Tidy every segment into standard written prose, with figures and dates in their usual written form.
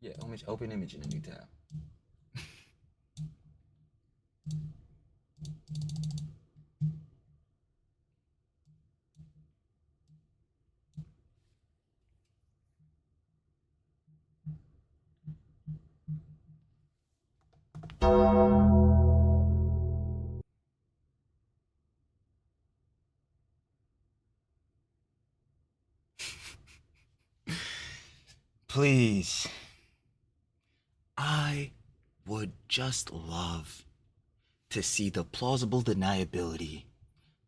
Yeah, open image in a new tab. Please. I would just love to see the plausible deniability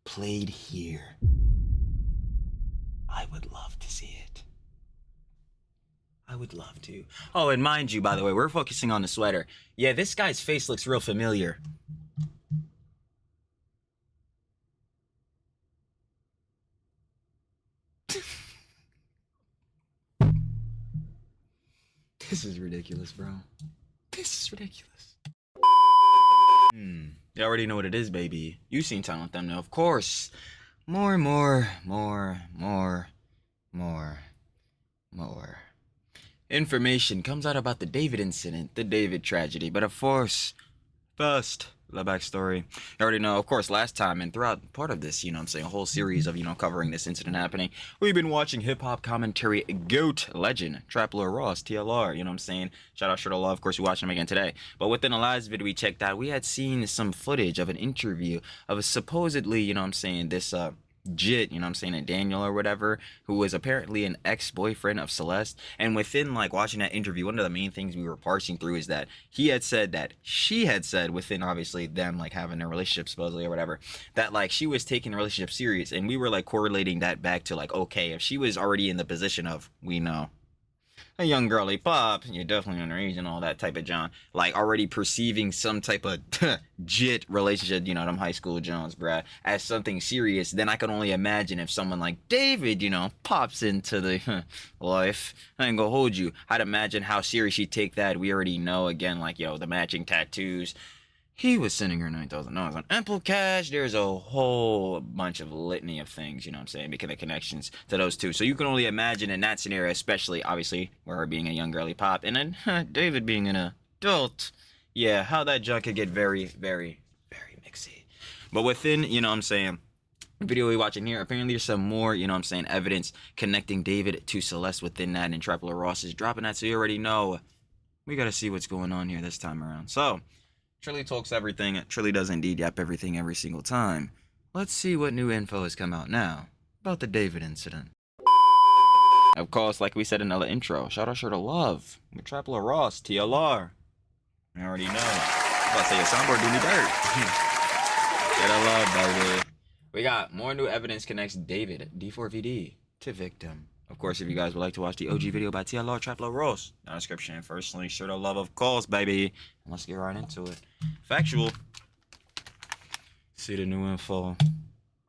played here. I would love to see it. I would love to. Oh, and mind you, by the way, we're focusing on the sweater. Yeah, this guy's face looks real familiar. This is ridiculous, bro. This is ridiculous. You already know what it is, baby. You've seen Time with Thumbnail, of course. More. Information comes out about the David incident, the David tragedy, but of course, first, the backstory. You already know, of course, last time and throughout part of this, I'm saying, a whole series of, covering this incident happening, we've been watching hip-hop commentary GOAT legend, Trapler Ross, TLR, I'm saying? Shout out Shirtle Love, of course, we're watching him again today. But within the last video we checked out, we had seen some footage of an interview of a supposedly, this, Jit, and Daniel or whatever, who was apparently an ex-boyfriend of Celeste. And within like watching that interview, one of the main things we were parsing through is that he had said that she had said, within obviously them like having a relationship supposedly or whatever, that like she was taking the relationship serious, and we were like correlating that back to like, okay, if she was already in the position of, we know, a young girly pop, you're definitely underage and all that type of John, like already perceiving some type of jit relationship, them high school Jones, bruh, as something serious, then I can only imagine if someone like David, pops into the life. I ain't gonna hold you. I'd imagine how serious she'd take that. We already know, again, like, the matching tattoos. He was sending her $9,000 on Apple Cash. There's a whole bunch of litany of things, making the connections to those two. So you can only imagine in that scenario, especially, obviously, where her being a young girly pop, and then David being an adult. Yeah, how that junk could get very, very, very mixy. But within, the video we're watching here, apparently there's some more, evidence connecting David to Celeste within that, and Trapler Ross is dropping that, so you already know. We gotta see what's going on here this time around. So, Trilly talks everything. Trilly does indeed yap everything every single time. Let's see what new info has come out now about the David incident. Of course, like we said in the intro, shout out to Love, with Trapler Ross, TLR. I already know. I'm about to say your soundboard do me dirt. Gotta love, baby. We got more new evidence connects David, D4vd, to victim. Of course, if you guys would like to watch the OG video by TLR Trapler Ross, in the description. First link, sure to love, of course, baby. And let's get right into it. Factual. See the new info.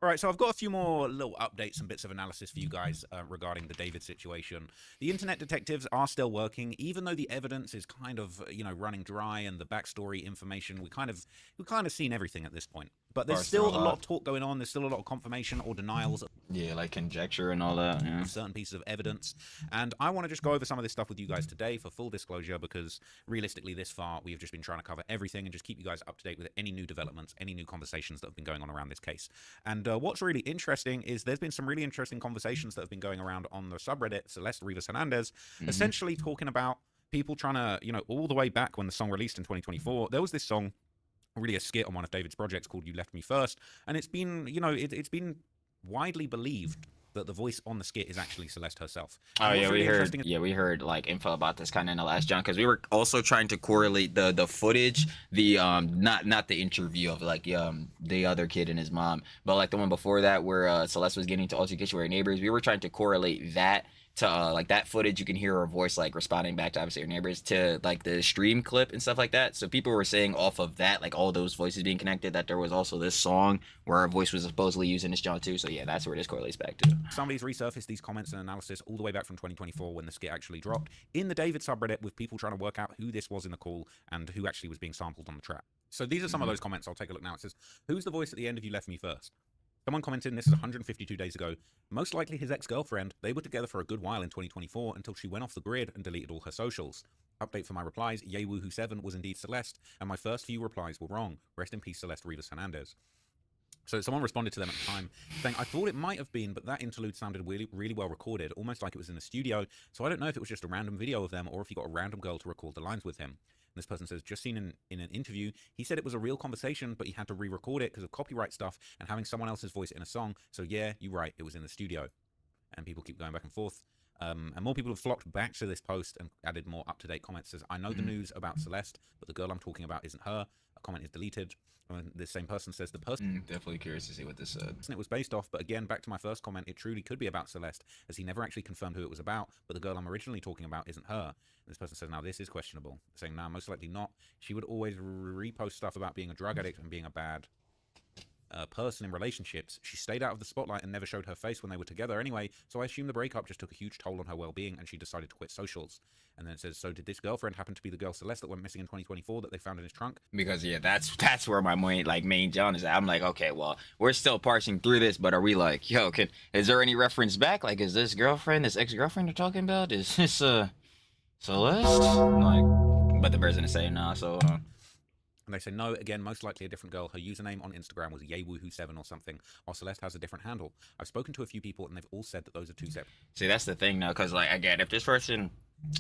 All right, so I've got a few more little updates and bits of analysis for you guys regarding the David situation. The internet detectives are still working, even though the evidence is kind of, running dry, and the backstory information, we've kind of seen everything at this point. But there's still a lot of talk going on. There's still a lot of confirmation or denials. Yeah, like conjecture and all that. Yeah. Certain pieces of evidence. And I want to just go over some of this stuff with you guys today for full disclosure, because realistically this far we've just been trying to cover everything and just keep you guys up to date with any new developments, any new conversations that have been going on around this case. And what's really interesting is there's been some really interesting conversations that have been going around on the subreddit Celeste Rivas Hernandez, essentially talking about people trying to, all the way back when the song released in 2024, there was this song, really a skit on one of David's projects called You Left Me First, and it's been, it's been widely believed that the voice on the skit is actually Celeste herself. Oh yeah, we heard. Yeah, we heard like info about this kind of in the last John, because we were also trying to correlate the footage, the not the interview of like the other kid and his mom, but like the one before that where Celeste was getting to altercation with her neighbors. We were trying to correlate that to like that footage. You can hear her voice like responding back to obviously her neighbors, to like the stream clip and stuff like that. So people were saying off of that, like all those voices being connected, that there was also this song where her voice was supposedly used in this John too. So yeah, that's where this correlates back to. Somebody's resurfaced these comments and analysis all the way back from 2024 when the skit actually dropped in the David subreddit, with people trying to work out who this was in the call and who actually was being sampled on the track. So these are some of those comments. I'll take a look now. It says, "Who's the voice at the end of You Left Me First?" Someone commented, and this is 152 days ago, "Most likely his ex-girlfriend. They were together for a good while in 2024 until she went off the grid and deleted all her socials. Update for my replies. YayWoohoo7 was indeed Celeste, and my first few replies were wrong. Rest in peace, Celeste Rivas Hernandez. So someone responded to them at the time saying, I thought it might have been, but that interlude sounded really, really well recorded, almost like it was in the studio. So I don't know if it was just a random video of them or if he got a random girl to record the lines with him. And this person says, just seen in an interview, he said it was a real conversation, but he had to re-record it because of copyright stuff and having someone else's voice in a song. So yeah, you're right, it was in the studio. And people keep going back and forth. And more people have flocked back to this post and added more up-to-date comments. Says, I know the news about Celeste, but the girl I'm talking about isn't her. A comment is deleted. And this same person says the person... Definitely curious to see what this said. It was based off, but again, back to my first comment, it truly could be about Celeste, as he never actually confirmed who it was about, but the girl I'm originally talking about isn't her. And this person says, now this is questionable. Saying, nah, most likely not. She would always repost stuff about being a drug addict and being a bad person in relationships. She stayed out of the spotlight and never showed her face when they were together anyway, so I assume the breakup just took a huge toll on her well-being and she decided to quit socials. And then it says, so did this girlfriend happen to be the girl Celeste that went missing in 2024 that they found in his trunk? Because yeah, that's where my main John is at. I'm like, okay, well, we're still parsing through this, but are we like, yo, is there any reference back? Like, is this ex-girlfriend you're talking about? Is this Celeste? Like, but the person is saying nah, so And they say, no, again, most likely a different girl. Her username on Instagram was YayWoohoo7 or something, while Celeste has a different handle. I've spoken to a few people, and they've all said that those are two separate. See, that's the thing, now, because, like, again, if this person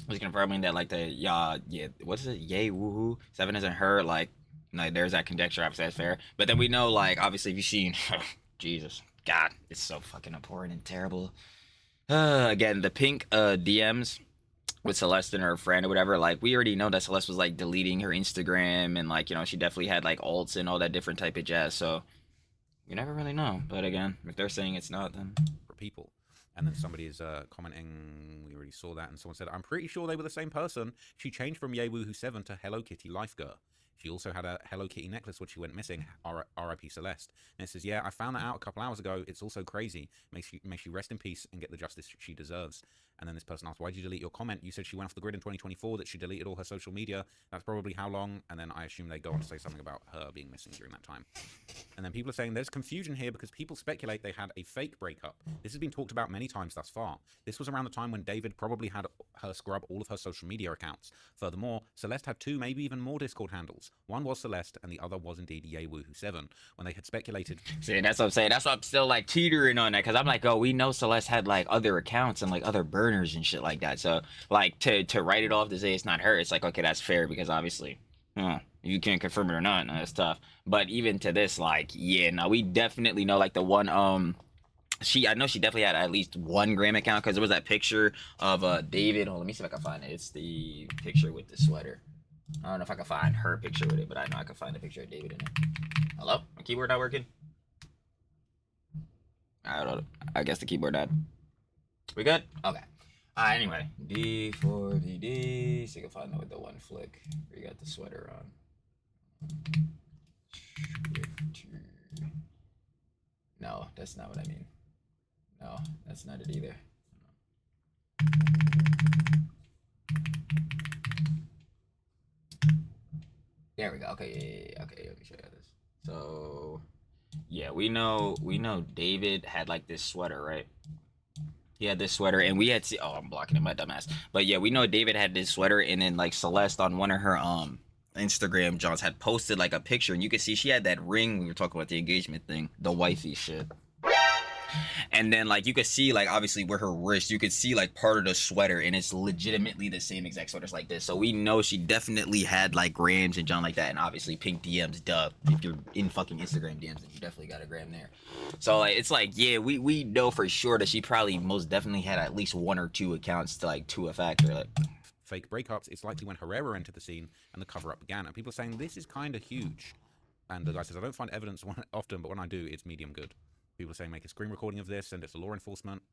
was confirming that, like, what's it, YayWoohoo7 isn't her, like, there's that conjecture, obviously, that's fair. But then we know, like, obviously, if you've seen, Jesus, God, it's so fucking abhorrent and terrible. Again, the pink DMs with Celeste and her friend or whatever, like, we already know that Celeste was, like, deleting her Instagram and, like, she definitely had, like, alts and all that different type of jazz, so you never really know. But again, if they're saying it's not, then... For people. And then somebody is commenting, we already saw that, and someone said, I'm pretty sure they were the same person. She changed from YayWoohoo7 to Hello Kitty Life Girl. She also had a Hello Kitty necklace when she went missing, R.I.P. Celeste. And it says, yeah, I found that out a couple hours ago. It's also crazy. Makes you rest in peace and get the justice she deserves. And then this person asked, why did you delete your comment? You said she went off the grid in 2024, that she deleted all her social media. That's probably how long? And then I assume they go on to say something about her being missing during that time. And then people are saying there's confusion here because people speculate they had a fake breakup. This has been talked about many times thus far. This was around the time when David probably had her scrub all of her social media accounts. Furthermore, Celeste had two, maybe even more Discord handles. One was Celeste and the other was indeed YayWoohoo7. When they had speculated... See, that's what I'm saying. That's why I'm still, like, teetering on that, because I'm like, oh, we know Celeste had, like, other accounts and, like, other burners and shit like that. So, like, to write it off to say it's not her, it's like, okay, that's fair, because obviously, you can't confirm it or not, and that's tough. But even to this, like, yeah, no, we definitely know, like, the one, I know she definitely had at least one Gram account, because there was that picture of, David. Hold on, let me see if I can find it. It's the picture with the sweater. I don't know if I can find her picture with it, but I know I can find a picture of David in it. Hello? My keyboard not working? I don't know. I guess the keyboard died. We good? Okay. Anyway, D4vd. So you can find it with the one flick where you got the sweater on. No, that's not what I mean. No, that's not it either. There we go. Okay, yeah. Okay, let me show you this. So, yeah, we know David had, like, this sweater, right? He had this sweater, and we had I'm blocking it, my dumbass. But yeah, we know David had this sweater, and then, like, Celeste on one of her Instagram Johns had posted, like, a picture, and you can see she had that ring. We were talking about the engagement thing, the wifey shit. And then, like, you could see, like, obviously where her wrist, you could see, like, part of the sweater, and it's legitimately the same exact sweaters like this. So we know she definitely had, like, grams and John like that, and obviously pink DMs, duh. If you're in fucking Instagram DMs, then you definitely got a gram there. So, like, it's like, yeah, we know for sure that she probably most definitely had at least one or two accounts to a factor. Like, fake breakups, it's likely when Herrera entered the scene and the cover-up began. And people are saying, this is kind of huge. And the guy says, I don't find evidence often, but when I do, it's medium good. People are saying make a screen recording of this, send it to law enforcement.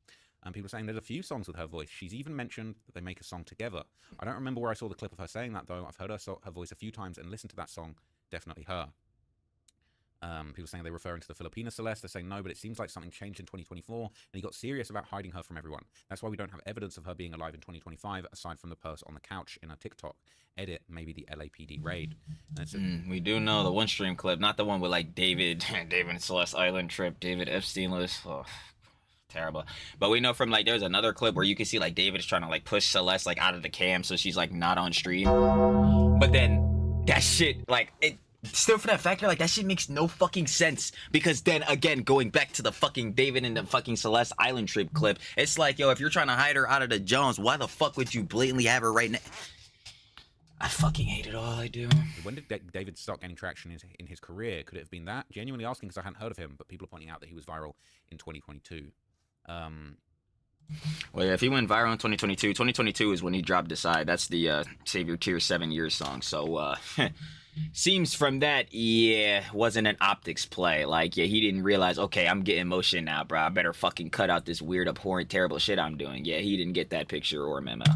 And people are saying there's a few songs with her voice. She's even mentioned that they make a song together. I don't remember where I saw the clip of her saying that, though. I've heard her voice a few times and listened to that song. Definitely her. People saying they're referring to the Filipina Celeste. They're saying no, but it seems like something changed in 2024, and he got serious about hiding her from everyone. That's why we don't have evidence of her being alive in 2025, aside from the purse on the couch in a TikTok. Edit, maybe the LAPD raid. And we do know the one stream clip, not the one with, like, David and Celeste Island trip, David Epstein list. Oh, Terrible. But we know from like there's another clip where you can see like David is trying to like push Celeste like out of the cam so she's like not on stream. But then that shit like it still for that factor like that shit makes no fucking sense because then again going back to the fucking David and the fucking Celeste Island trip clip, it's like yo if you're trying to hide her out of the Jones, why the fuck would you blatantly have her right now? I fucking hate it all I do. When did David start gaining traction in his career? Could it have been that? Genuinely asking because I hadn't heard of him, but people are pointing out that he was viral in 2022. Well, yeah, if he went viral in 2022 is when he dropped Decide. That's the Savior Tier 7 Years song. So, seems from that, yeah, wasn't an optics play. Like, yeah, he didn't realize, okay, I'm getting motion now, bro. I better fucking cut out this weird, abhorrent, terrible shit I'm doing. Yeah, he didn't get that picture or memo.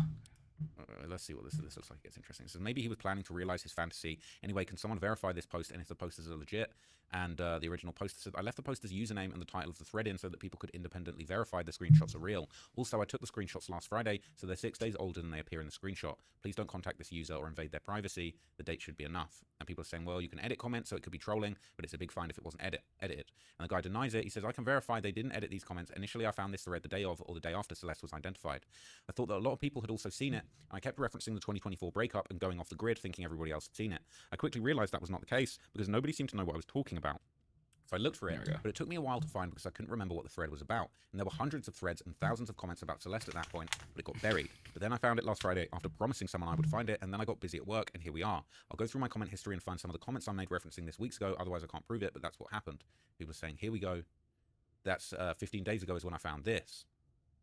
Let's see what this looks like. It's interesting. So maybe he was planning to realize his fantasy. Anyway, can someone verify this post and if the posters are legit? And the original poster said, I left the poster's username and the title of the thread in so that people could independently verify the screenshots are real. Also, I took the screenshots last Friday, so they're 6 days older than they appear in the screenshot. Please don't contact this user or invade their privacy. The date should be enough. And people are saying, well, you can edit comments, so it could be trolling, but it's a big fine if it wasn't edited. And the guy denies it. He says, I can verify they didn't edit these comments. Initially, I found this thread the day of or the day after Celeste was identified. I thought that a lot of people had also seen it, and I kept referencing the 2024 breakup and going off the grid, thinking everybody else had seen it. I quickly realized that was not the case, because nobody seemed to know what I was talking about. So I looked for it, but it took me a while to find because I couldn't remember what the thread was about. And there were hundreds of threads and thousands of comments about Celeste at that point, but it got buried. But then I found it last Friday after promising someone I would find it, and then I got busy at work, and here we are. I'll go through my comment history and find some of the comments I made referencing this weeks ago, otherwise I can't prove it, but that's what happened. People are saying, here we go. That's 15 days ago is when I found this.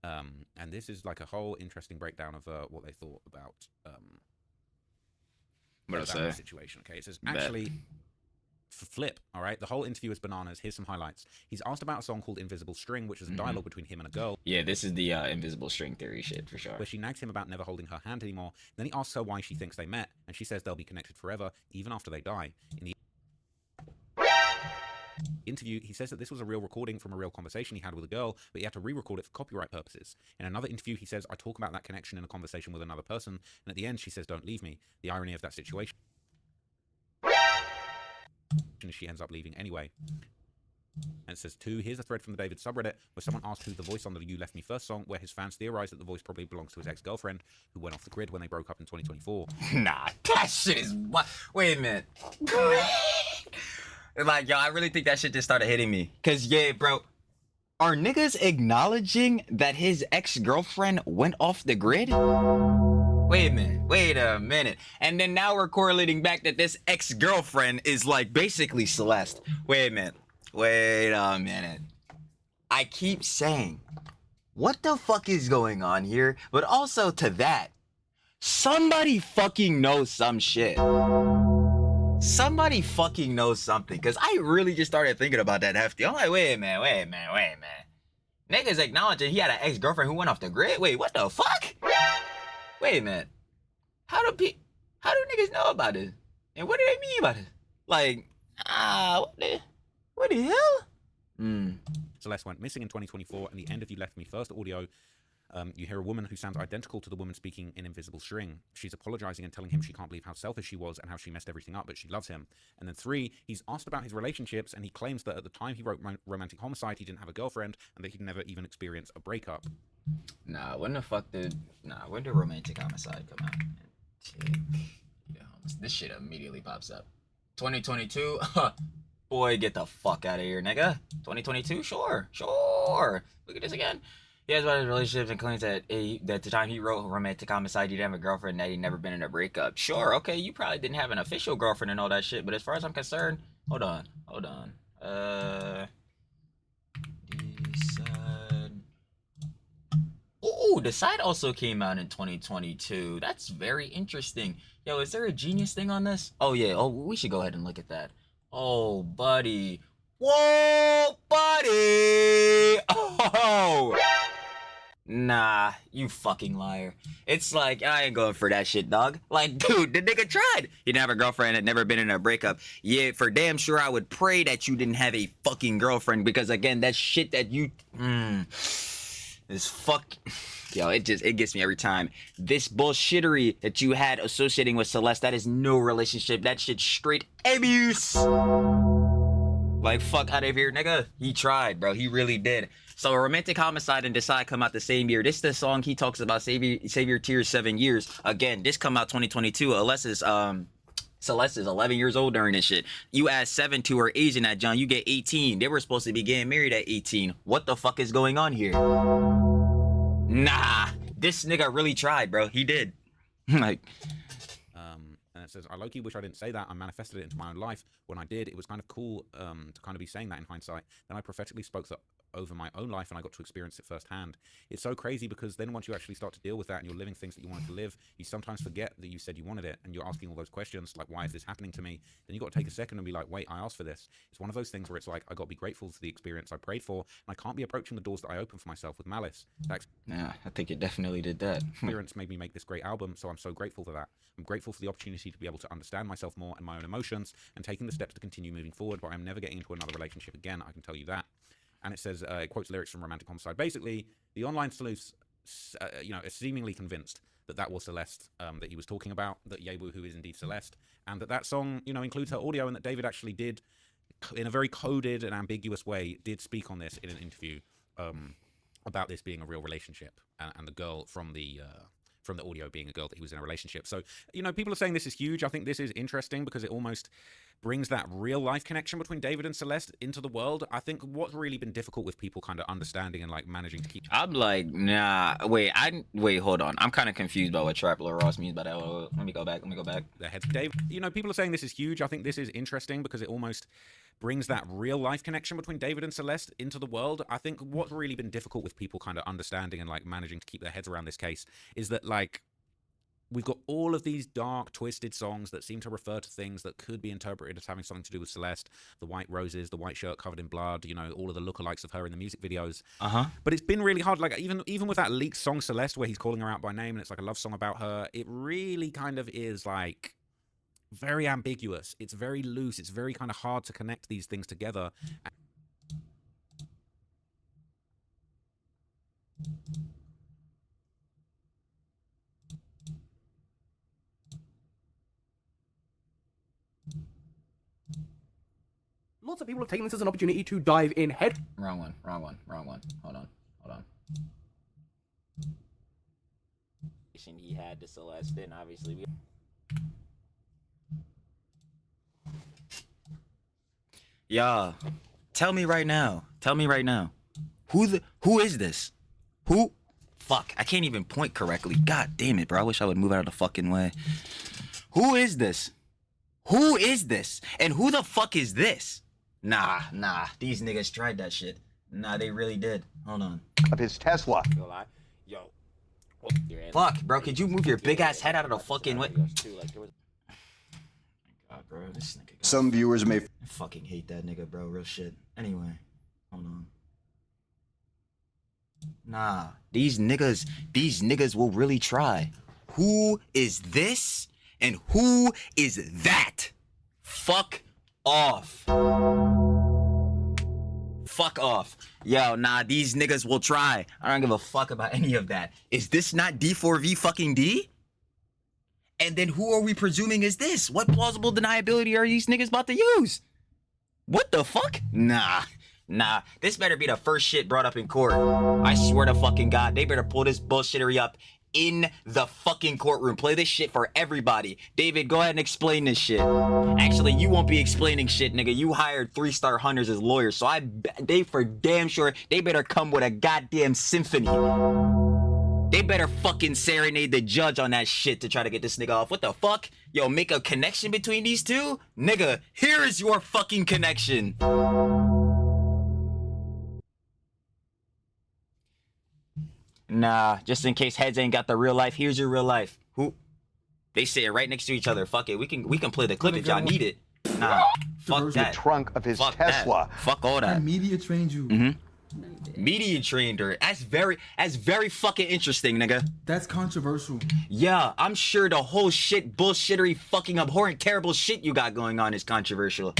And this is like a whole interesting breakdown of what they thought about the situation. Okay, it says, actually... Flip, all right? The whole interview is bananas. Here's some highlights. He's asked about a song called Invisible String, which is a dialogue between him and a girl. Yeah, this is the invisible string theory shit, for sure. Where she nags him about never holding her hand anymore. Then he asks her why she thinks they met, and she says they'll be connected forever, even after they die. In the interview, he says that this was a real recording from a real conversation he had with a girl, but he had to re-record it for copyright purposes. In another interview, he says, I talk about that connection in a conversation with another person, and at the end, she says, don't leave me. The irony of that situation. She ends up leaving anyway. And it says 2, here's a thread from the David subreddit where someone asked who's the voice on the You Left Me First song, where his fans theorized that the voice probably belongs to his ex-girlfriend who went off the grid when they broke up in 2024. Nah, that shit is... Wait a minute. Like, yo, I really think that shit just started hitting me. Because, yeah, bro, are niggas acknowledging that his ex-girlfriend went off the grid? Wait a minute. And then now we're correlating back that this ex-girlfriend is like basically Celeste. Wait a minute. I keep saying, what the fuck is going on here? But also to that, somebody fucking knows some shit. Somebody fucking knows something. Because I really just started thinking about that hefty. I'm like, wait a minute. Niggas acknowledging he had an ex-girlfriend who went off the grid? Wait, what the fuck? Wait a minute. How do niggas know about this? And what do they mean by this? Like, what the hell? Celeste went missing in 2024, and the end of You Left Me First audio, you hear a woman who sounds identical to the woman speaking in Invisible String. She's apologizing and telling him she can't believe how selfish she was and how she messed everything up, but she loves him. And then 3, he's asked about his relationships, and he claims that at the time he wrote Romantic Homicide, he didn't have a girlfriend, and that he'd never even experienced a breakup. When did Romantic Homicide come out? This shit immediately pops up. 2022? Boy, get the fuck out of here, nigga. 2022? Sure. Look at this again. He has about his relationships and claims that at the time he wrote Romantic Homicide, he didn't have a girlfriend and that he'd never been in a breakup. Sure, okay, you probably didn't have an official girlfriend and all that shit, but as far as I'm concerned, hold on. Decide also came out in 2022. That's very interesting. Yo, is there a Genius thing on this? Oh, yeah. Oh, we should go ahead and look at that. Oh, buddy. Whoa, buddy. Oh. Nah, you fucking liar. It's like, I ain't going for that shit, dog. Like, dude, the nigga tried. You didn't have a girlfriend, had never been in a breakup. Yeah, for damn sure I would pray that you didn't have a fucking girlfriend, because again, that shit that you... is fuck... Yo, it gets me every time. This bullshittery that you had associating with Celeste, that is no relationship. That shit's straight abuse. Like, fuck out of here, nigga. He tried, bro. He really did. So Romantic Homicide and Decide come out the same year. This is the song he talks about, Save Your Tears, 7 years. Again, this come out 2022. Celeste is 11 years old during this shit. You add 7 to her age in that, John, you get 18. They were supposed to be getting married at 18. What the fuck is going on here? Nah, this nigga really tried, bro. He did. Like... And it says, I low-key wish I didn't say that. I manifested it into my own life. When I did, it was kind of cool to kind of be saying that in hindsight. Then I prophetically spoke over my own life, and I got to experience it firsthand. It's so crazy because then once you actually start to deal with that and you're living things that you wanted to live, you sometimes forget that you said you wanted it, and you're asking all those questions like, why is this happening to me? Then you got to take a second and be like, wait, I asked for this. It's one of those things where it's like, I got to be grateful for the experience I prayed for, and I can't be approaching the doors that I opened for myself with malice. Yeah, I think it definitely did that. Experience made me make this great album, so I'm so grateful for that. I'm grateful for the opportunity to be able to understand myself more and my own emotions and taking the steps to continue moving forward, but I'm never getting into another relationship again, I can tell you that. And it says, it quotes lyrics from Romantic Homicide. Basically, the online sleuths, are seemingly convinced that that was Celeste that he was talking about, that Yewu, who is indeed Celeste, and that song, includes her audio, and that David actually did, in a very coded and ambiguous way, did speak on this in an interview about this being a real relationship, and the girl from the audio being a girl that he was in a relationship. So, people are saying this is huge. I think this is interesting because it almost brings that real life connection between David and Celeste into the world. I think what's really been difficult with people kind of understanding and like managing to keep... I'm like, nah, wait, hold on. I'm kind of confused by what Trapler Ross means by that. Let me go back. Their heads. Dave, people are saying this is huge. I think this is interesting because it almost brings that real life connection between David and Celeste into the world. I think what's really been difficult with people kind of understanding and like managing to keep their heads around this case is that like we've got all of these dark, twisted songs that seem to refer to things that could be interpreted as having something to do with Celeste, the white roses, the white shirt covered in blood, all of the lookalikes of her in the music videos. But it's been really hard. Like even with that leaked song Celeste, where he's calling her out by name and it's like a love song about her, it really kind of is like very ambiguous. It's very loose. It's very kind of hard to connect these things together. Lots of people have taken this as an opportunity to dive in head. Wrong one. Hold on. He had to Celeste, then obviously Yeah, tell me right now. Who is this? Who? Fuck, I can't even point correctly. God damn it, bro. I wish I would move out of the fucking way. Who is this? And who the fuck is this? Nah. These niggas tried that shit. Nah, they really did. Hold on. Of his Tesla. Yo. Fuck, bro. Could you move your big ass head out of the fucking way? God, bro. This nigga. Some viewers may I fucking hate that nigga, bro. Real shit. Anyway, hold on. Nah, these niggas will really try. Who is this? And who is that? Fuck off. Fuck off. Yo, nah, these niggas will try. I don't give a fuck about any of that. Is this not D4v fucking D? And then who are we presuming is this? What plausible deniability are these niggas about to use? What the fuck? Nah. This better be the first shit brought up in court. I swear to fucking God, they better pull this bullshittery up in the fucking courtroom. Play this shit for everybody. David, go ahead and explain this shit. Actually, you won't be explaining shit, nigga. You hired 3-star hunters as lawyers, so they for damn sure, they better come with a goddamn symphony. They better fucking serenade the judge on that shit to try to get this nigga off. What the fuck? Yo, make a connection between these two? Nigga, here is your fucking connection. Nah, just in case heads ain't got the real life, here's your real life. Who? They sit right next to each other. Fuck it, we can play the clip if y'all need it. Nah, fuck that. the trunk of his Fuck Tesla. That. Fuck all that. I media trained you. Media trained her. That's very fucking interesting, nigga. That's controversial. Yeah, I'm sure the whole shit, bullshittery, fucking abhorrent, terrible shit you got going on is controversial.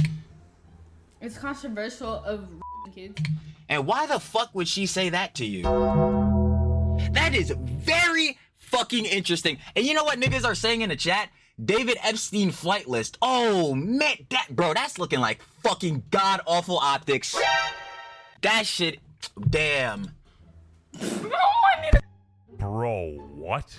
It's controversial of kids. And why the fuck would she say that to you? That is very fucking interesting. And you know what niggas are saying in the chat? David Epstein flight list. Oh man, that's looking like fucking god awful optics. That shit, damn. Bro, what?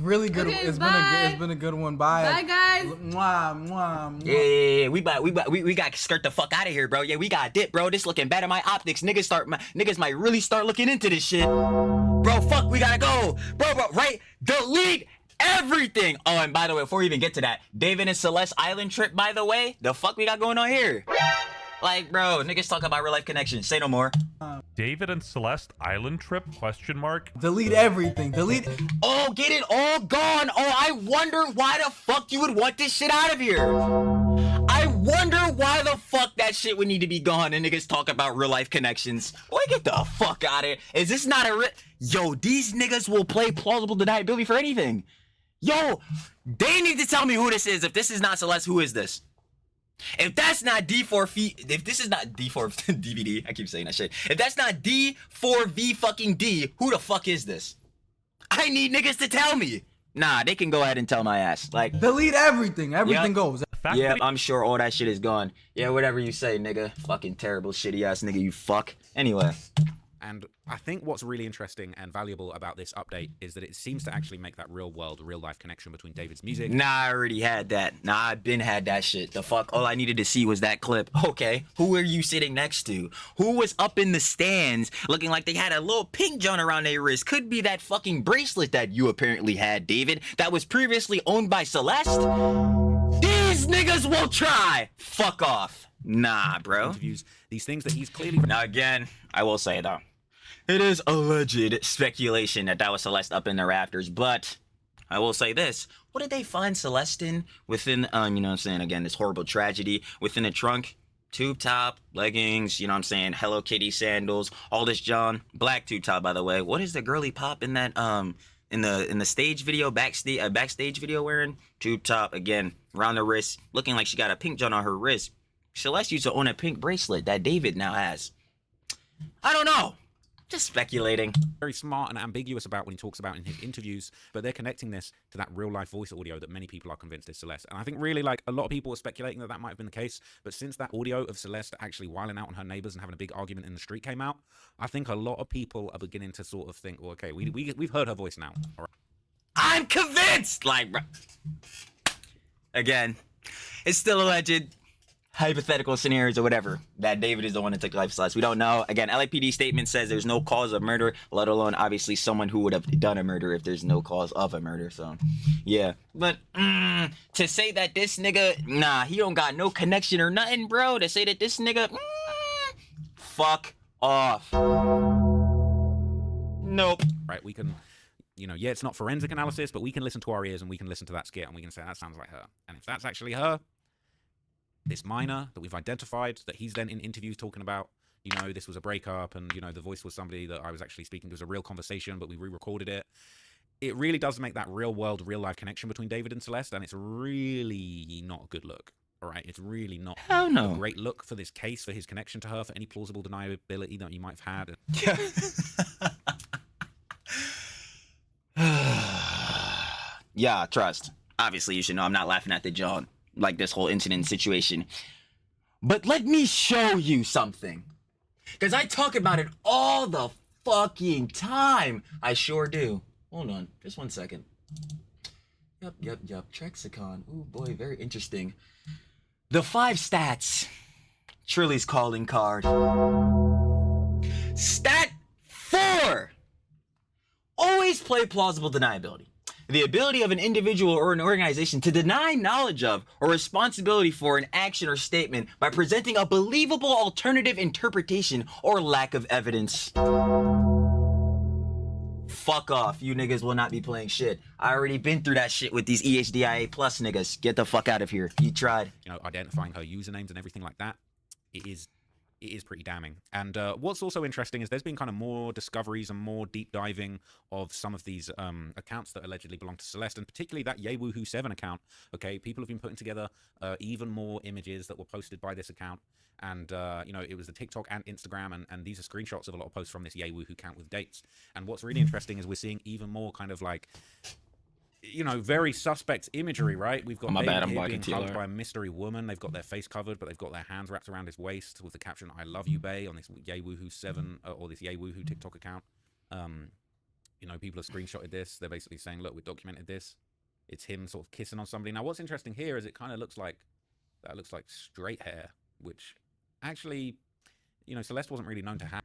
Really good. Okay, It's bye. been a good one. Bye. Bye, guys. Mwah, mwah, mwah. Yeah, we got to skirt the fuck out of here, bro. Yeah, we got dip, bro. This looking bad at my optics. Niggas might really start looking into this shit. Bro, fuck, we gotta go. Bro, right? Delete everything. Oh, and by the way, before we even get to that, David and Celeste Island trip, by the way, the fuck we got going on here? Like, bro, niggas talk about real life connections. Say no more. David and Celeste Island trip? ? Delete everything. Delete. Oh, get it all gone. Oh, I wonder why the fuck you would want this shit out of here. I wonder why the fuck that shit would need to be gone and niggas talk about real life connections. Boy, get the fuck out of here. Is this not a Yo, these niggas will play plausible deniability for anything. Yo, they need to tell me who this is. If this is not Celeste, who is this? If that's not D4V, if this is not D4DVD, I keep saying that shit. If that's not D4V fucking D, who the fuck is this? I need niggas to tell me. Nah, they can go ahead and tell my ass. Like, Delete everything. Everything Yep. goes. yeah, I'm sure all that shit is gone. Yeah, whatever you say, nigga. Fucking terrible, shitty ass nigga, you fuck. Anyway. And I think what's really interesting and valuable about this update is that it seems to actually make that real world, real life connection between David's music. Nah, I already had that. Nah, I been had that shit. The fuck? All I needed to see was that clip. Okay, who are you sitting next to? Who was up in the stands looking like they had a little pink joint around their wrist? Could be that fucking bracelet that you apparently had, David, that was previously owned by Celeste? These niggas will try. Fuck off. Nah, bro. Interviews, these things that he's clearly... Now again, I will say though, it is alleged speculation that was Celeste up in the rafters, but I will say this. What did they find Celeste in within, you know what I'm saying, again, this horrible tragedy within the trunk? Tube top, leggings, you know what I'm saying, Hello Kitty sandals, all this John. Black tube top, by the way. What is the girly pop in that, in the stage video, backstage video wearing? Tube top, again, around the wrist, looking like she got a pink John on her wrist. Celeste used to own a pink bracelet that David now has. I don't know. Just speculating. very smart and ambiguous about when he talks about in his interviews, but they're connecting this to that real life voice audio that many people are convinced is Celeste. And I think really, like, a lot of people were speculating that that might have been the case, but since that audio of Celeste actually whiling out on her neighbors and having a big argument in the street came out, I think a lot of people are beginning to sort of think, well, okay, we've heard her voice now. All right. I'm convinced! Like, bro. Again, it's still alleged. Hypothetical scenarios or whatever, that David is the one that took life Celeste. We don't know. Again, LAPD statement says there's no cause of murder, let alone obviously someone who would have done a murder if there's no cause of a murder. So, yeah. But to say that this nigga, nah, he don't got no connection or nothing, bro. To say that this nigga, fuck off. Nope. Right, we can, you know, yeah, it's not forensic analysis, but we can listen to our ears and we can listen to that skit and we can say that sounds like her. And if that's actually her, this minor that we've identified, that he's then in interviews talking about, you know, this was a breakup and, you know, the voice was somebody that I was actually speaking to, it was a real conversation, but we re-recorded it. It really does make that real world, real life connection between David and Celeste, and it's really not a good look. All right, it's really not Hell no. a great look for this case, for his connection to her, for any plausible deniability that you might have had. Yeah, trust. Obviously, you should know I'm not laughing at the John, like this whole incident situation. But let me show you something. Because I talk about it all the fucking time. I sure do. Hold on, just 1 second. Yep. Trexicon. Ooh, boy, very interesting. The 5 stats. Trilly's calling card. Stat 4. Always play plausible deniability. The ability of an individual or an organization to deny knowledge of or responsibility for an action or statement by presenting a believable alternative interpretation or lack of evidence. Fuck off. You niggas will not be playing shit. I already been through that shit with these EHDIA plus niggas. Get the fuck out of here. You tried. You know, identifying her usernames and everything like that, it is pretty damning. And what's also interesting is there's been kind of more discoveries and more deep diving of some of these accounts that allegedly belong to Celeste, and particularly that YayWoohoo7 account. Okay, people have been putting together even more images that were posted by this account, and you know, it was the TikTok and Instagram, and these are screenshots of a lot of posts from this YayWoohoo account with dates. And what's really interesting is we're seeing even more kind of like you know, very suspect imagery, right? We've got my David bad, I'm here blocking being hugged TLR. by a mystery woman. They've got their face covered, but they've got their hands wrapped around his waist with the caption "I love you, bae" on this Yay Woohoo 7 or this Yay Woohoo TikTok account. You know, people have screenshotted this. They're basically saying, "Look, we documented this." It's him sort of kissing on somebody. Now, what's interesting here is it kind of looks like that looks like straight hair, which actually, you know, Celeste wasn't really known to have,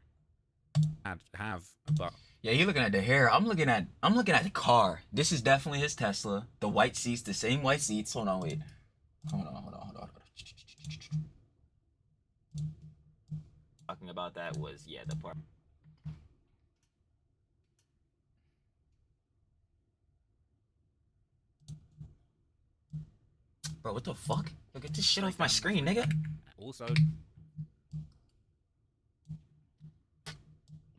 but Yeah, you're looking at the hair. I'm looking at the car. This is definitely his Tesla. The white seats, the same white seats. Hold on, wait. Hold on. Talking about that was the part. Bro, what the fuck? Yo, get this shit off my screen, nigga. also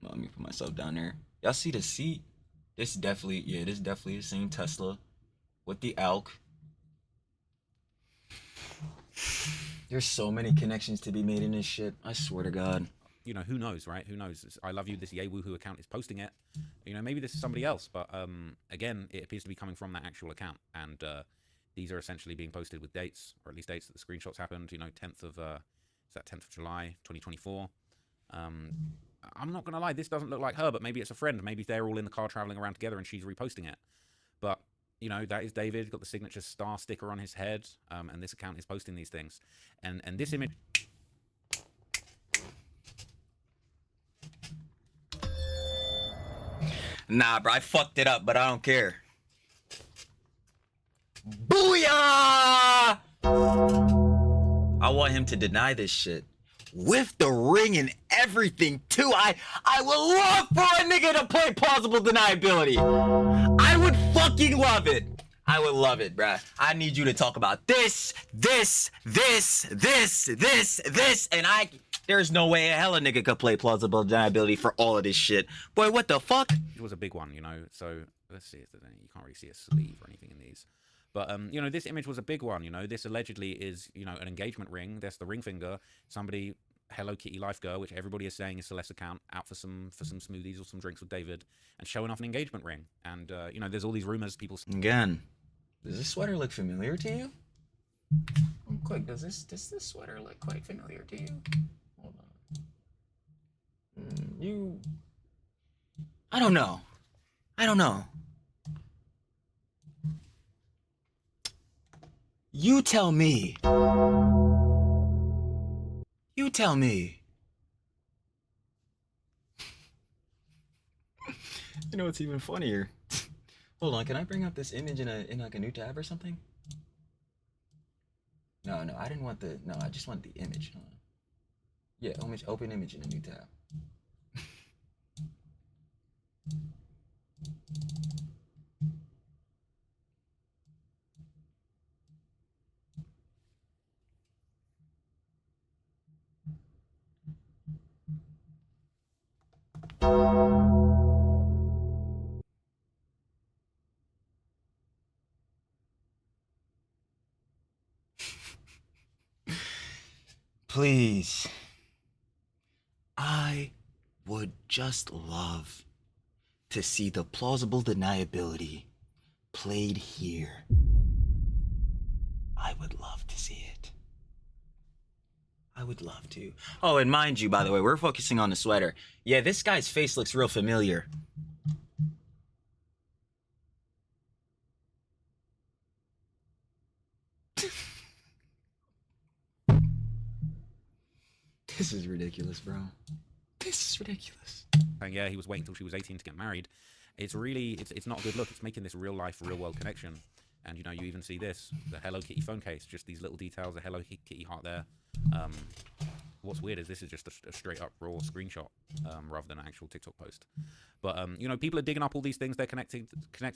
Let me put myself down there. Y'all see the seat? This definitely the same Tesla with the ALK. There's so many connections to be made in this shit. I swear to God. you know, who knows, right? Who knows? I love you. This Yay Woohoo account is posting it. You know, maybe this is somebody else, but again, it appears to be coming from that actual account, and these are essentially being posted with dates, or at least dates that the screenshots happened. You know, 10th of is that 10th of July, 2024. I'm not gonna lie, this doesn't look like her, but maybe it's a friend. Maybe they're all in the car traveling around together, and she's reposting it. But you know, that is David, got the signature star sticker on his head, and this account is posting these things, and this image. Nah, bro, I fucked it up, but I don't care. Booyah! I want him to deny this shit. With the ring and everything, too. I would love for a nigga to play plausible deniability. I would fucking love it. I would love it, bruh. I need you to talk about this, and there's no way a hella nigga could play plausible deniability for all of this shit. Boy, what the fuck? It was a big one, you know, so let's see if there's any, you can't really see a sleeve or anything in these. But, you know, this image was a big one, you know, this allegedly is, you know, an engagement ring. That's the ring finger. Somebody, Hello Kitty Life Girl, which everybody is saying is Celeste's account, out for some smoothies or some drinks with David, and showing off an engagement ring. And, you know, there's all these rumors, people... Again, does this sweater look familiar to you? Quick, does this sweater look quite familiar to you? Hold on. I don't know. You tell me. You know what's even funnier? Hold on, can I bring up this image in like a new tab or something? No, I didn't want I just want the image. Hold on. Yeah, open image in a new tab. Please. I would just love to see the plausible deniability played here. I would love to see it. I would love to. Oh, and mind you, by the way, we're focusing on the sweater. Yeah, this guy's face looks real familiar. This is ridiculous, bro. This is ridiculous. saying, yeah, he was waiting until she was 18 to get married. It's really, it's not a good look. It's making this real life, real world connection. And, you know, you even see this, the Hello Kitty phone case, just these little details, the Hello Kitty heart there. What's weird is this is just a straight up raw screenshot rather than an actual TikTok post. But, you know, people are digging up all these things. They're connecting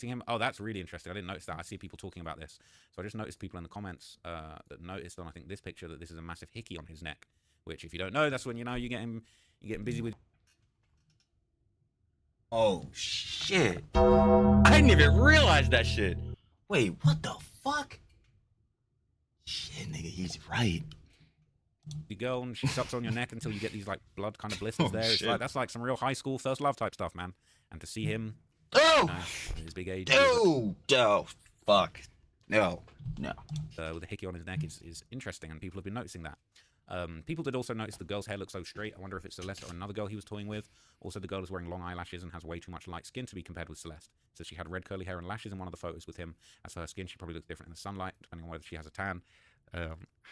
him. Oh, that's really interesting. I didn't notice that. I see people talking about this. So I just noticed people in the comments that noticed on, I think, this picture that this is a massive hickey on his neck, which if you don't know, that's when, you know, you're getting busy with... Oh, shit. I didn't even realize that shit. Wait, what the fuck? Shit, nigga, he's right. The girl, and she sucks on your neck until you get these like blood kind of blisters there. It's shit. like, that's like some real high school first love type stuff, man. And to see him Oh! His big age. Oh! Oh! Fuck. No. With a hickey on his neck is interesting, and people have been noticing that. People did also notice the girl's hair looks so straight. I wonder if it's Celeste or another girl he was toying with. Also, the girl is wearing long eyelashes and has way too much light skin to be compared with Celeste. So she had red curly hair and lashes in one of the photos with him. As for her skin, she probably looks different in the sunlight, depending on whether she has a tan.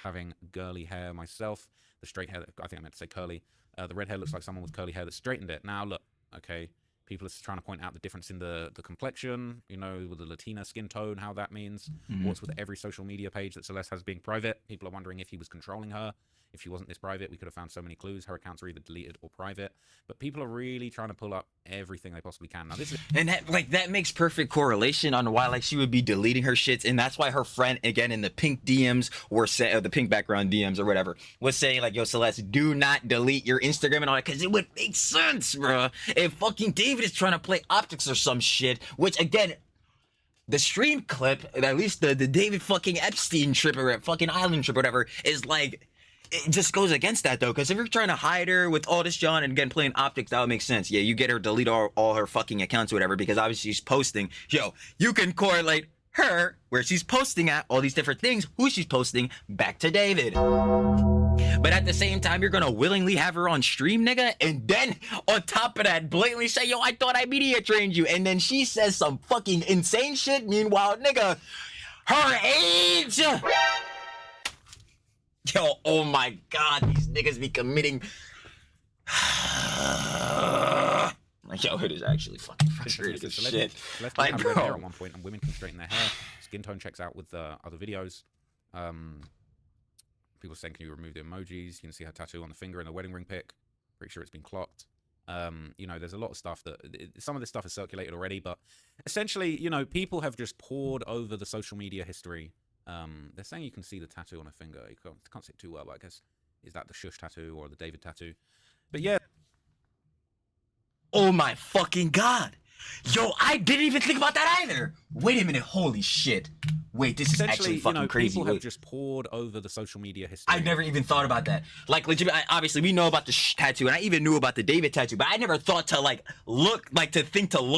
Having girly hair myself, the straight hair, I think I meant to say curly. The red hair looks like someone with curly hair that straightened it. Now, look, okay, people are trying to point out the difference in the complexion, you know, with the Latina skin tone, how that means. What's with every social media page that Celeste has being private. People are wondering if he was controlling her. If she wasn't this private, we could have found so many clues. Her accounts are either deleted or private. But people are really trying to pull up everything they possibly can. Now, this is... And that makes perfect correlation on why she would be deleting her shits, and that's why her friend, again, in the pink DMs or the pink background DMs or whatever, was saying like, yo, Celeste, do not delete your Instagram and all that, because it would make sense, bruh. If fucking David is trying to play optics or some shit, which again, the stream clip, at least the David fucking Epstein trip or fucking island trip or whatever, is like, it just goes against that though, because if you're trying to hide her with all this John and again playing optics, that would make sense. Yeah, you get her delete all her fucking accounts or whatever, because obviously she's posting. Yo, you can correlate her where she's posting at all these different things, who she's posting back to David. But at the same time, you're gonna willingly have her on stream, nigga, and then on top of that, blatantly say, yo, I thought I media trained you, and then she says some fucking insane shit. Meanwhile, nigga, her age. Yo, oh my god, these niggas be committing. Like, yo, it is actually fucking frustrating as shit. Celeste Like, had red hair bro. at one point, and women can straighten their hair. Skin tone checks out with other videos. People saying, can you remove the emojis? You can see her tattoo on the finger in the wedding ring pic. Pretty sure it's been clocked. You know, there's a lot of stuff that some of this stuff is circulated already, but essentially, you know, people have just poured over the social media history. They're saying you can see the tattoo on her finger. You can't see it too well, but I guess, is that the shush tattoo or the David tattoo? But yeah. Oh my fucking god. Yo, I didn't even think about that either. Wait a minute, holy shit. Wait, this is actually fucking you know, crazy. People Wait. have just poured over the social media history. I never even thought about that. Like, legit, obviously, we know about the tattoo, and I even knew about the David tattoo, but I never thought to, like, look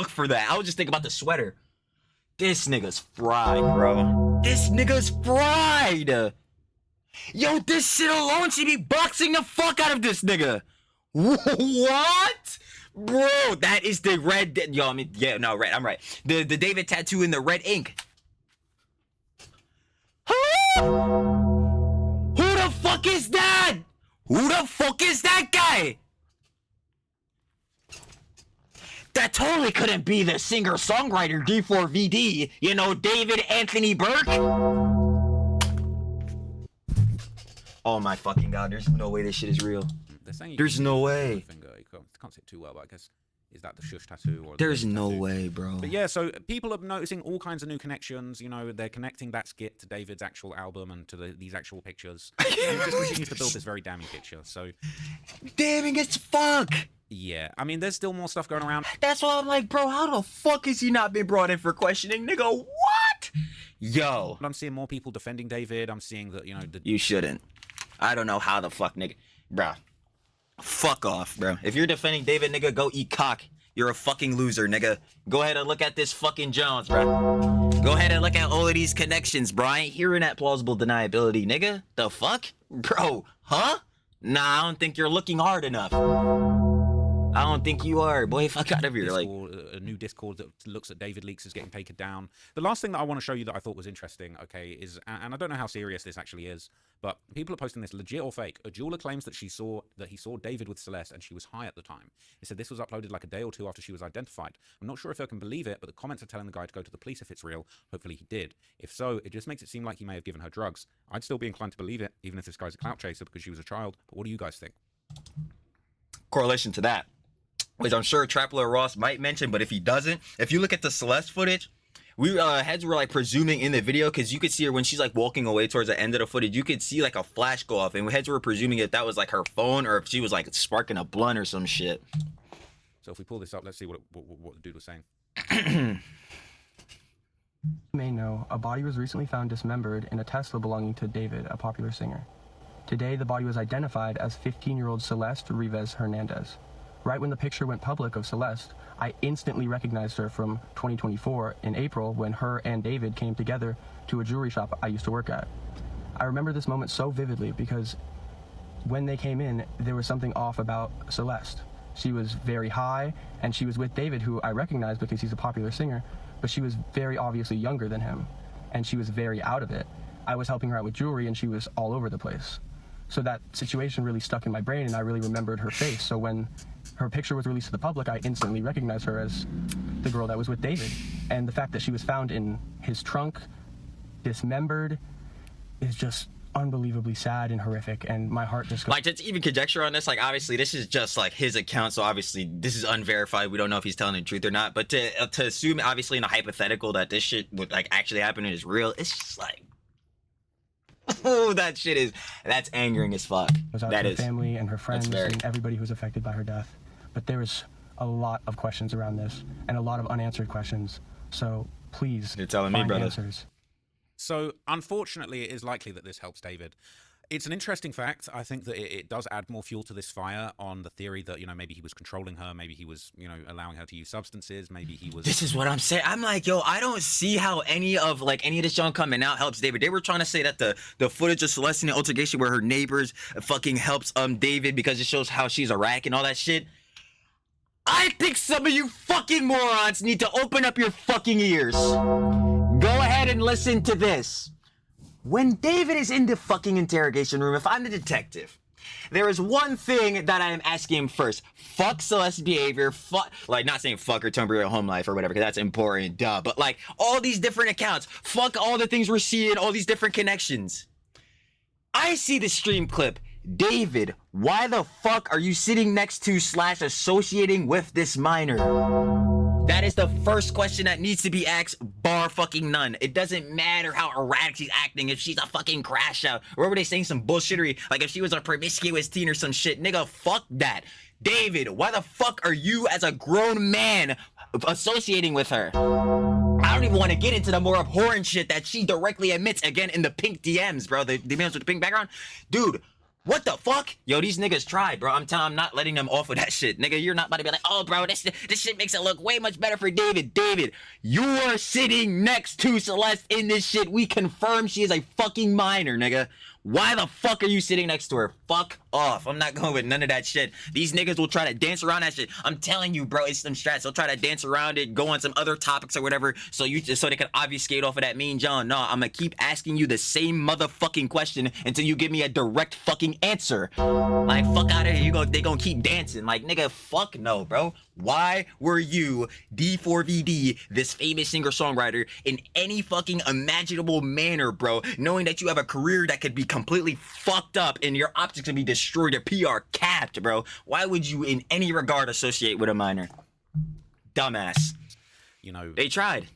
for that. I was just thinking about the sweater. This nigga's fried, bro. This nigga's fried. Yo, this shit alone should be boxing the fuck out of this nigga. What? Bro, that is the red. Yo, I mean, yeah, no, red. I'm right. The David tattoo in the red ink. Huh? Who the fuck is that? Who the fuck is that guy? That totally couldn't be the singer-songwriter D4vd, you know, David Anthony Burke. Oh my fucking god, there's no way this shit is real. There's no way. You can't see it too well, but I guess, is that the shush tattoo? Or There's no tattoo? way, bro. But yeah, so people are noticing all kinds of new connections. You know, they're connecting that skit to David's actual album and to these actual pictures. And it just continues to build this very damning picture. So, damning as fuck. Yeah, I mean, there's still more stuff going around. That's why I'm like, bro, how the fuck has he not been brought in for questioning, nigga? What? Yo. I'm seeing more people defending David. I'm seeing that, you know, You shouldn't. I don't know how the fuck, nigga. Bruh. Fuck off, bro. If you're defending David, nigga, go eat cock. You're a fucking loser, nigga. Go ahead and look at this fucking Jones, bro. Go ahead and look at all of these connections, bro. I ain't hearing that plausible deniability, nigga. The fuck? Bro, huh? Nah, I don't think you're looking hard enough. I don't think you are, boy. Fuck out of here. Like, a new Discord that looks at David leaks is getting taken down. The last thing that I want to show you that I thought was interesting, okay, is, and I don't know how serious this actually is, but people are posting this, legit or fake. A jeweler claims that he saw David with Celeste and she was high at the time. He said this was uploaded like a day or two after she was identified. I'm not sure if I can believe it, but the comments are telling the guy to go to the police if it's real. Hopefully he did. If so, it just makes it seem like he may have given her drugs. I'd still be inclined to believe it, even if this guy's a clout chaser because she was a child. But what do you guys think? correlation to that, which I'm sure Trappler Ross might mention, but if he doesn't, if you look at the Celeste footage, we heads were like presuming in the video, because you could see her when she's like walking away towards the end of the footage, you could see like a flash go off, and heads were presuming if that was like her phone or if she was like sparking a blunt or some shit. So if we pull this up, let's see what the dude was saying. You may know, a body was recently found dismembered in a Tesla belonging to David, a popular singer. Today, the body was identified as 15-year-old Celeste Rivas Hernandez. Right when the picture went public of Celeste, I instantly recognized her from 2024 in April when her and David came together to a jewelry shop I used to work at. I remember this moment so vividly because when they came in, there was something off about Celeste. She was very high, and she was with David, who I recognized because he's a popular singer, but she was very obviously younger than him, and she was very out of it. I was helping her out with jewelry, and she was all over the place. So that situation really stuck in my brain, and I really remembered her face. So when her picture was released to the public, I instantly recognized her as the girl that was with David. And the fact that she was found in his trunk, dismembered, is just unbelievably sad and horrific, and my heart just goes... Like, to even conjecture on this, like, obviously this is just like his account, so obviously this is unverified. We don't know if he's telling the truth or not, but to assume, obviously, in a hypothetical that this shit would like actually happen and is real, it's just like, oh, that's angering as fuck. That her is family and her friends and everybody who's affected by her death. But there was a lot of questions around this and a lot of unanswered questions. So please, you're telling me, brother. Answers. So, unfortunately, it is likely that this helps David. It's an interesting fact. I think that it does add more fuel to this fire on the theory that, you know, maybe he was controlling her, maybe he was, you know, allowing her to use substances, maybe he was... This is what I'm saying. I'm like, yo, I don't see how any of this junk coming out helps David. They were trying to say that the footage of Celeste in the altercation where her neighbors fucking helps David because it shows how she's a rack and all that shit. I think some of you fucking morons need to open up your fucking ears. Go ahead and listen to this. When David is in the fucking interrogation room, if I'm the detective, there is one thing that I am asking him first. Fuck Celeste's behavior. Fuck, like, not saying fuck her temporary home life or whatever, because that's important, duh. But like, all these different accounts. Fuck all the things we're seeing, all these different connections. I see the stream clip. David, why the fuck are you sitting next to / associating with this minor? That is the first question that needs to be asked, bar fucking none. It doesn't matter how erratic she's acting, if she's a fucking crash out, or were they saying some bullshittery, like if she was a promiscuous teen or some shit. Nigga, fuck that. David, why the fuck are you as a grown man associating with her? I don't even want to get into the more abhorrent shit that she directly admits again in the pink DMs, bro. The DMs with the pink background. Dude, what the fuck? Yo, these niggas tried, bro. I'm not letting them off of that shit. Nigga, you're not about to be like, oh, bro, this shit makes it look way much better for David. David, you are sitting next to Celeste in this shit. We confirm she is a fucking minor, nigga. Why the fuck are you sitting next to her? Fuck off. I'm not going with none of that shit. These niggas will try to dance around that shit. I'm telling you, bro, it's some strats. They'll try to dance around it, go on some other topics or whatever, so they can obfuscate off of that mean John. No, I'm gonna keep asking you the same motherfucking question until you give me a direct fucking answer. Like, fuck out of here. They gonna keep dancing. Like, nigga, fuck no, bro. Why were you, D4vd, this famous singer-songwriter, in any fucking imaginable manner, bro, knowing that you have a career that could be completely fucked up and your optics could be destroyed, your PR capped, bro? Why would you in any regard associate with a minor? Dumbass. You know, they tried.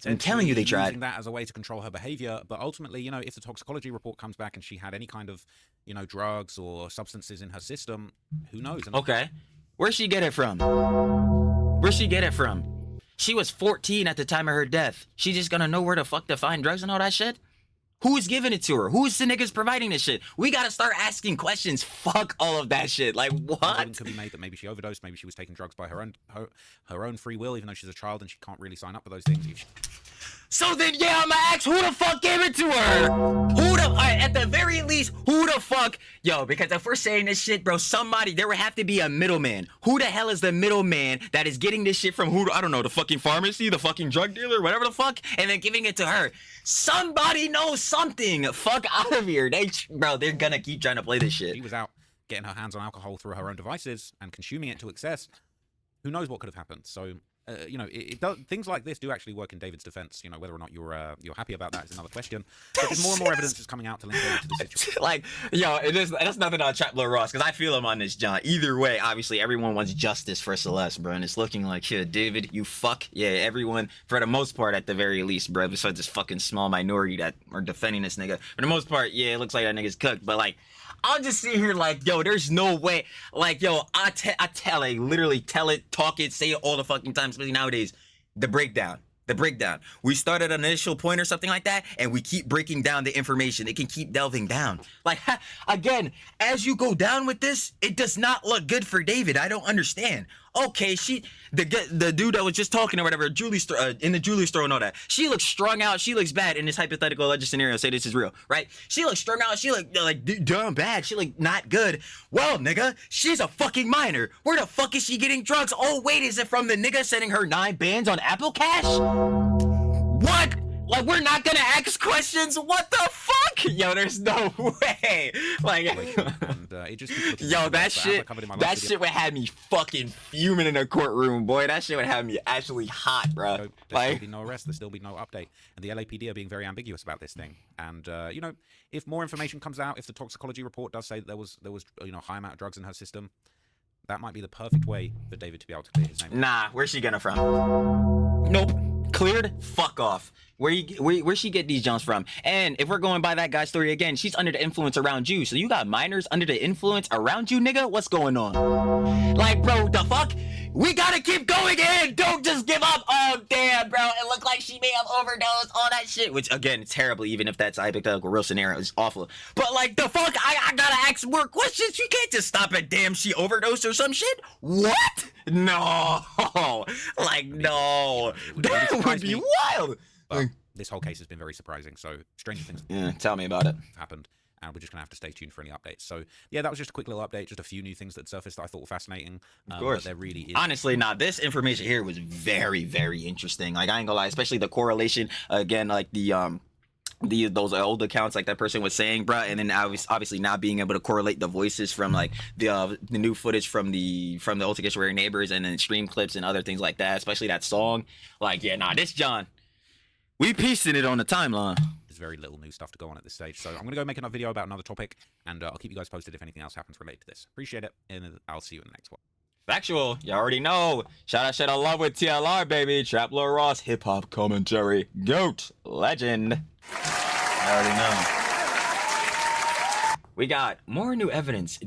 I'm telling you, they tried. Using that as a way to control her behavior, but ultimately, you know, if the toxicology report comes back and she had any kind of, you know, drugs or substances in her system, who knows? Okay. Where'd she get it from? Where'd she get it from? She was 14 at the time of her death. She just gonna know where the fuck to find drugs and all that shit? Who's giving it to her? Who's the niggas providing this shit? We gotta start asking questions. Fuck all of that shit. Like, what? Argument could be made that maybe she overdosed, maybe she was taking drugs by her own free will, even though she's a child and she can't really sign up for those things. So then, yeah, I'ma ask who the fuck gave it to her? Alright, at the very least, who the fuck? Yo, because if we're saying this shit, bro, there would have to be a middleman. Who the hell is the middleman that is getting this shit from I don't know, the fucking pharmacy, the fucking drug dealer, whatever the fuck, and then giving it to her? Somebody knows something. Fuck out of here. They're gonna keep trying to play this shit. She was out getting her hands on alcohol through her own devices and consuming it to excess. Who knows what could have happened? So, you know, things like this do actually work in David's defense. You know, whether or not you're happy about that is another question. But there's more and more evidence is coming out to link David to the situation. Like, yo, that's nothing on Trap Lil Ross, because I feel him on this, John. Either way, obviously, everyone wants justice for Celeste, bro, and it's looking like, yeah, David, you fuck. Yeah, everyone, for the most part, at the very least, bro, besides this fucking small minority that are defending this nigga. For the most part, yeah, it looks like that nigga's cooked, but, like, I'll just sit here like, yo, there's no way. Like, yo, literally tell it, talk it, say it all the fucking time, especially nowadays. The breakdown. The breakdown. We start at an initial point or something like that, and we keep breaking down the information. It can keep delving down. Like, again, as you go down with this, it does not look good for David. I don't understand. Okay, the dude that was just talking or whatever, in the jewelry store and all that, she looks strung out. She looks bad in this hypothetical alleged scenario. Say this is real, right? She looks strung out. She look like dumb bad. She look not good. Well, nigga, she's a fucking minor. Where the fuck is she getting drugs? Oh, wait, is it from the nigga sending her 9 bands on Apple Cash? What? Like, we're not gonna ask questions? What the fuck? Yo, there's no way. Like, it just yo, that shit would have me fucking fuming in a courtroom, boy. That shit would have me actually hot, bro. There'll still be no arrest. There'll still be no update. And the LAPD are being very ambiguous about this thing. And, you know, if more information comes out, if the toxicology report does say that there was you know, high amount of drugs in her system, that might be the perfect way for David to be able to clear his name. Nah, where's she gonna from? Nope. Cleared? Fuck off. Where she get these jumps from? And if we're going by that guy's story again, she's under the influence around you. So you got minors under the influence around you, nigga? What's going on? Like, bro, the fuck? We gotta keep going in. Don't just give up. Oh, damn, bro. It looked like she may have overdosed. All that shit. Which, again, it's terrible, even if that's a hypothetical real scenario. It's awful. But, like, the fuck? I gotta ask more questions. You can't just stop at damn she overdosed or some shit. What? No. Like, no. That would be wild. But this whole case has been very surprising. So stranger things tell me about it. Happened. And we're just going to have to stay tuned for any updates. So, yeah, that was just a quick little update. Just a few new things that surfaced that I thought were fascinating. Of course. But there really is. Honestly, this information here was very, very interesting. Like, I ain't gonna lie, especially the correlation, again, like those old accounts, like that person was saying, bruh, and then obviously not being able to correlate the voices from like the new footage from the Old Sanctuary Neighbors and then stream clips and other things like that, especially that song. Like, yeah, nah, this John, we piecing it on the timeline. There's very little new stuff to go on at this stage, so I'm gonna go make another video about another topic, and I'll keep you guys posted if anything else happens related to this. Appreciate it, and I'll see you in the next one. Factual, you already know. Shout out love with TLR, baby. Trap Lord Ross, hip hop commentary, GOAT, legend. I already know. We got more new evidence.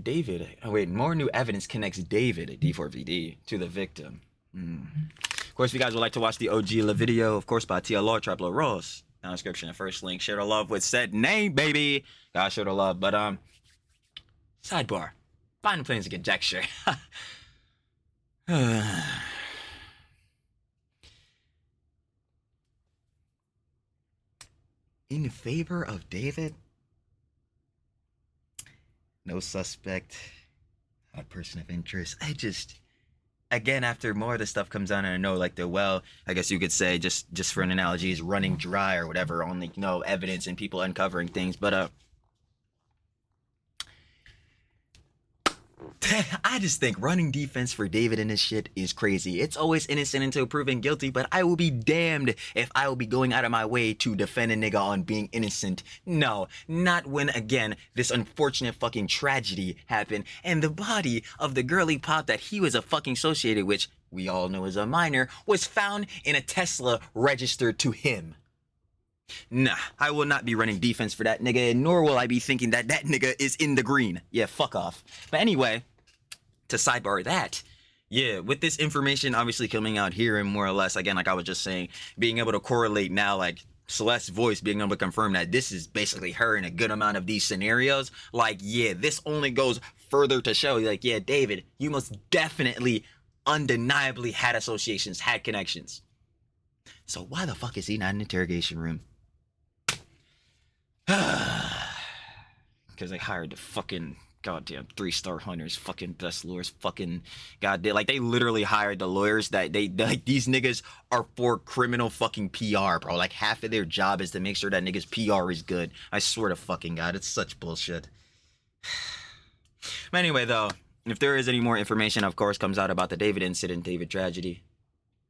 More new evidence connects David, D4vd, to the victim. Of course, if you guys would like to watch the OG video, of course, by TLR, Trap Lord Ross, down in the description, the first link. Share the love with said name, baby. Gotta show the love. But sidebar. Final plans to conjecture. In favor of David? No suspect. Not person of interest. Again, after more of the stuff comes out and I know like the well, I guess you could say just for an analogy is running dry or whatever, only evidence and people uncovering things, but I just think running defense for David in this shit is crazy. It's always innocent until proven guilty, but I will be damned if I will be going out of my way to defend a nigga on being innocent. No, not when, again, this unfortunate fucking tragedy happened and the body of the girly pop that he was fucking associated with, we all know is a minor, was found in a Tesla registered to him. Nah, I will not be running defense for that nigga, nor will I be thinking that nigga is in the green. Yeah, fuck off. But anyway, to sidebar that, yeah, with this information obviously coming out here and more or less, again, like I was just saying, being able to correlate now, like Celeste's voice being able to confirm that this is basically her in a good amount of these scenarios, like, yeah, this only goes further to show, like, yeah, David, you most definitely, undeniably had associations, had connections. So why the fuck is he not in the interrogation room? Because they hired the fucking goddamn 3-star hunters, fucking best lawyers, fucking goddamn, like they literally hired the lawyers that they like. These niggas are for criminal fucking PR, bro. Like half of their job is to make sure that niggas PR is good. I swear to fucking God, it's such bullshit. But anyway, though, if there is any more information, of course, comes out about the David incident, David tragedy,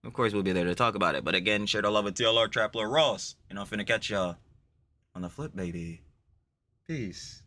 of course we'll be there to talk about it. But again, share the love with TLR, Trap Lord Ross, and I'm finna catch y'all on the flip, baby. Peace.